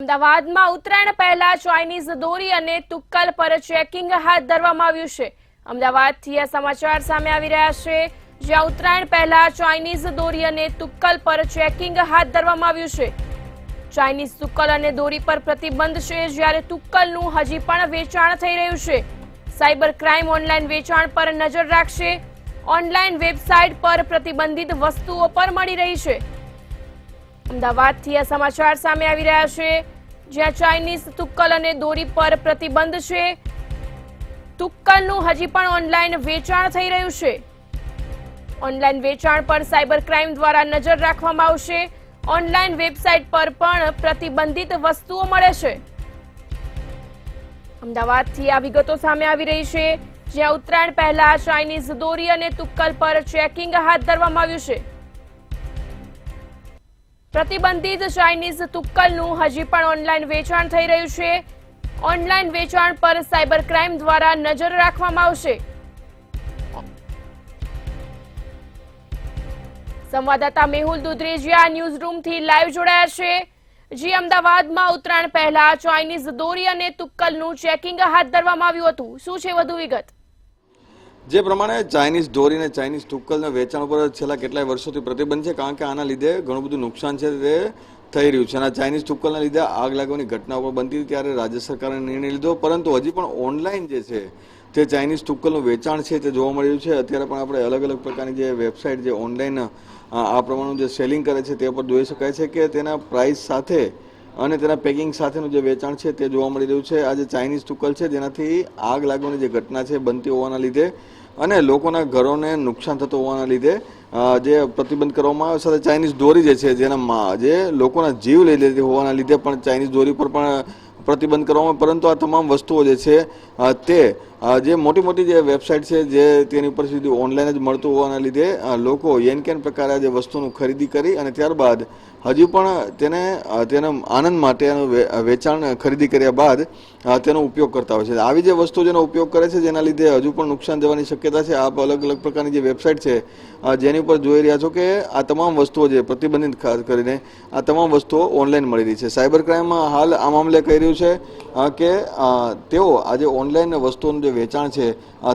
અમદાવાદમાં ઉત્તરાયણ પહેલા ચાઇનીઝ દોરી અને તુક્કલ પર ચેકિંગ હાથ ધરવામાં આવ્યું છે। અમદાવાદથી આ સમાચાર સામે આવી રહ્યા છે, જ્યાં ઉત્તરાયણ પહેલા ચાઇનીઝ દોરી અને તુક્કલ પર ચેકિંગ હાથ ધરવામાં આવ્યું છે। ચાઇનીઝ તુક્કલ અને દોરી પર પ્રતિબંધ છે, જ્યારે તુક્કલનું હજી પણ વેચાણ થઈ રહ્યું છે। સાયબર ક્રાઇમ ઓનલાઈન વેચાણ પર નજર રાખશે। ઓનલાઈન વેબસાઇટ પર પ્રતિબંધિત વસ્તુઓ પર મળી રહી છે। અમદાવાદથી આ સમાચાર સામે આવી રહ્યા છે, જ્યાં ચાઇનીઝ તુક્કલ અને દોરી પર પ્રતિબંધ છે। તુક્કલનું હજી પણ ઓનલાઈન વેચાણ થઈ રહ્યું છે। ઓનલાઈન વેચાણ પર સાયબર ક્રાઇમ દ્વારા નજર રાખવામાં આવશે। ઓનલાઈન વેબસાઇટ પર પણ પ્રતિબંધિત વસ્તુઓ મળે છે। અમદાવાદથી આ વિગતો સામે આવી રહી છે, જ્યાં ઉત્તરાયણ પહેલા ચાઇનીઝ દોરી અને તુક્કલ પર ચેકિંગ હાથ ધરવામાં આવ્યું છે। પ્રતિબંધિત ચાઇનીઝ તુક્કલનું હજી પણ ઓનલાઈન વેચાણ થઈ રહ્યું છે। ઓનલાઈન વેચાણ પર સાયબર ક્રાઇમ દ્વારા નજર રાખવામાં આવશે। સંવાદદાતા મેહુલ દુધરેજિયા ન્યૂઝ રૂમથી લાઈવ જોડાયા છે। જી, અમદાવાદમાં ઉત્તરાયણ પહેલા ચાઇનીઝ દોરી અને તુક્કલનું ચેકિંગ હાથ ધરવામાં આવ્યું હતું, શું છે વધુ વિગત? જે પ્રમાણે ચાઇનીઝ દોરી અને ચાઇનીઝ તુક્કલના વેચાણ ઉપર છેલ્લા કેટલાય વર્ષોથી પ્રતિબંધ છે, કારણ કે આના લીધે ઘણું બધું નુકસાન છે તે થઈ રહ્યું છે। અને ચાઇનીઝ તુક્કલના લીધે આગ લાગવાની ઘટના ઉપર બનતી હતી, ત્યારે રાજ્ય સરકારે નિર્ણય લીધો, પરંતુ હજી પણ ઓનલાઈન જે છે તે ચાઇનીઝ તુક્કલનું વેચાણ છે તે જોવા મળી રહ્યું છે। અત્યારે પણ આપણે અલગ અલગ પ્રકારની જે વેબસાઇટ જે ઓનલાઈન આ પ્રમાણનું જે સેલિંગ કરે છે તે પર જોઈ શકાય છે કે તેના પ્રાઇસ સાથે અને તેના પેકિંગ સાથેનું જે વેચાણ છે તે જોવા મળી રહ્યું છે। આ જે ચાઇનીઝ તુક્કલ છે, જેનાથી આગ લાગવાની જે ઘટના છે બનતી હોવાના લીધે અને લોકોના ઘરોને નુકસાન થતું હોવાના લીધે જે પ્રતિબંધ કરવામાં આવે, સાથે ચાઇનીઝ દોરી જે છે જેના જે લોકોના જીવ લઈ લેતી હોવાના લીધે પણ ચાઇનીઝ દોરી પર પણ પ્રતિબંધ કરવામાં, પરંતુ આ તમામ વસ્તુઓ જે છે તે જે મોટી મોટી જે વેબસાઇટ છે જે તેની ઉપર સીધી ઓનલાઈન જ મળતું હોવાના લીધે લોકો એન કેન પ્રકારે જે વસ્તુનું ખરીદી કરી અને ત્યારબાદ હજી પણ તેના આનંદ માટે વેચાણ ખરીદી કર્યા બાદ તેનો ઉપયોગ કરતા હોય છે। આવી જે વસ્તુ જેનો ઉપયોગ કરે છે, જેના લીધે હજુ પણ નુકસાન જવાની શક્યતા છે। આપ અલગ અલગ પ્રકારની જે વેબસાઇટ છે જેની ઉપર જોઈ રહ્યા છો કે આ તમામ વસ્તુઓ જે પ્રતિબંધિત ખાસ કરીને આ તમામ વસ્તુઓ ઓનલાઈન મળી રહી છે। સાયબર ક્રાઇમમાં હાલ આ મામલે કહી રહ્યું છે કે તેઓ આજે ઓનલાઈન વસ્તુઓનું જે વેચાણ છે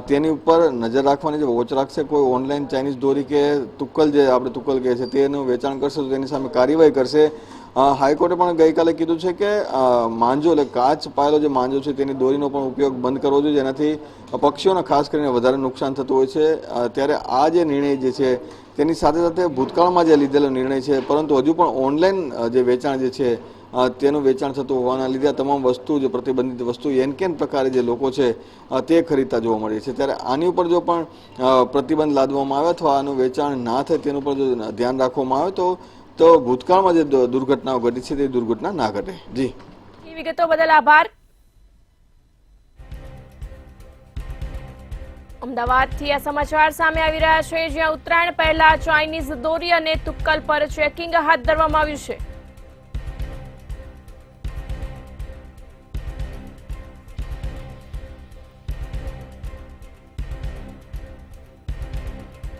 તેની ઉપર નજર રાખવાની જે વોચ રાખશે। કોઈ ઓનલાઈન ચાઇનીઝ દોરી કે તુક્કલ જે આપણે તુક્કલ કહે છે તેનું વેચાણ કરશે તો તેની સામે કાર્યવાહી કરશે। હાઈકોર્ટે પણ ગઈકાલે કીધું છે કે માંજો એટલે કાચ પાયેલો જે માંજો છે તેની દોરીનો પણ ઉપયોગ બંધ કરવો જોઈએ, જેનાથી પક્ષીઓને ખાસ કરીને વધારે નુકસાન થતું હોય છે। ત્યારે આ જે નિર્ણય જે છે તેની સાથે સાથે ભૂતકાળમાં જે લીધેલો નિર્ણય છે, પરંતુ હજુ પણ ઓનલાઈન જે વેચાણ જે છે તેનું વેચાણ થતું હોવાના લીધે આ તમામ વસ્તુ જે પ્રતિબંધિત વસ્તુ એન કેન પ્રકારે જે લોકો છે તે ખરીદતા જોવા મળે છે। ત્યારે આની ઉપર જો પણ પ્રતિબંધ લાદવામાં આવે અથવા આનું વેચાણ ના થાય તેનું પર જો ધ્યાન રાખવામાં આવે તો ભૂતકાળમાં જે દુર્ઘટનાઓ ઘટી છે તે દુર્ઘટના ના ઘટે। જી, વિગતો બદલ આભાર। અમદાવાદથી આ સમાચાર સામે આવી રહ્યા છે, જ્યાં ઉત્તરાયણ પહેલા ચાઇનીઝ દોરી અને તુક્કલ પર ચેકિંગ હાથ ધરવામાં આવ્યું છે।